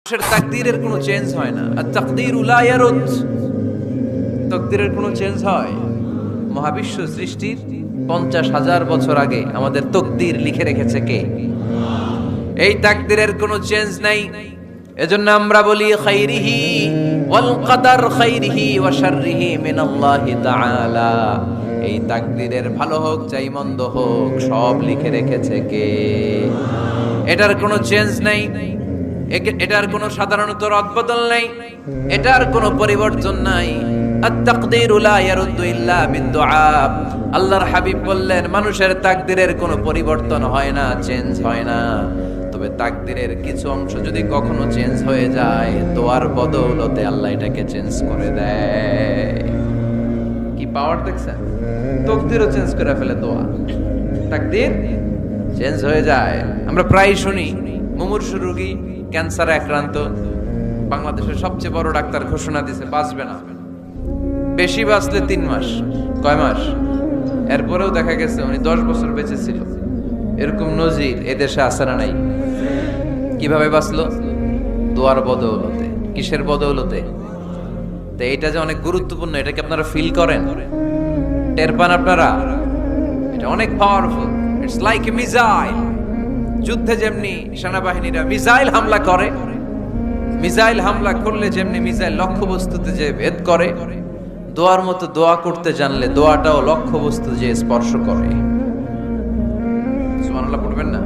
মানুষের তাকদীরের কোনো চেঞ্জ হয় না। আর তাকদীরু লা ইয়ারুদ, তাকদীরের কোনো চেঞ্জ হয়? মহাবিশ্ব সৃষ্টির 50,000 বছর আগে আমাদের তাকদীর লিখে রেখেছে কে? এই তাকদীরের কোনো চেঞ্জ নাই। এজন্য আমরা বলি খাইরিহি ওয়াল কদর, খাইরিহি ওয়া শাররিহি মিনাল্লাহি তাআলা। এই তাকদীরের ভালো হোক চাই মন্দ হোক সব লিখে রেখেছে কে? এটার কোনো চেঞ্জ নাই, এটার কোনো সাধারণত রদবদল নাই, এটার কোনো পরিবর্তন নাই। আত-তাকদীরু লা ইয়ারুদ্দু ইল্লা বিদ-দুআ। আল্লাহর হাবিব বললেন মানুষের তাকদীরের কোনো পরিবর্তন হয় না, চেঞ্জ হয় না। তবে তাকদীরের কিছু অংশ যদি কখনো চেঞ্জ হয়ে যায়, দোয়ার বদৌলতে আল্লাহ এটাকে চেঞ্জ করে দেয়। কি পাওয়ার দেখছেন? তাকদীরও চেঞ্জ করে ফেলে দোয়া, তাকদীর চেঞ্জ হয়ে যায়। আমরা প্রায় শুনি মুমূর্ষু রোগী, ক্যান্সারে আক্রান্ত, বাংলাদেশের সবচেয়ে বড় ডাক্তার ঘোষণা দিয়েছে বাঁচবে না, বেশি বাঁচলে 3 মাস। কয় মাস? এরপরেও দেখা গেছে উনি 10 বছর বেঁচে ছিল। এরকম নজির এদেশে আছে না নাই? কিভাবে বাঁচলো? দোয়ার বদৌলতে। কিসের বদৌলতে? তো এইটা যে অনেক গুরুত্বপূর্ণ, এটা কি আপনারা ফিল করেন, টের পান আপনারা? এটা অনেক powerful. It's like a missile. যুদ্ধে যেমনি সেনাবাহিনীরা মিসাইল হামলা করে, মিসাইল হামলা করলে যেমনি মিসাইল লক্ষ্যবস্তুতে যে ভেদ করে, দোয়ার মতো দোয়া করতে জানলে দোয়াটাও লক্ষ্যবস্তু যে স্পর্শ করে। সুবহানাল্লাহ পড়বেন না?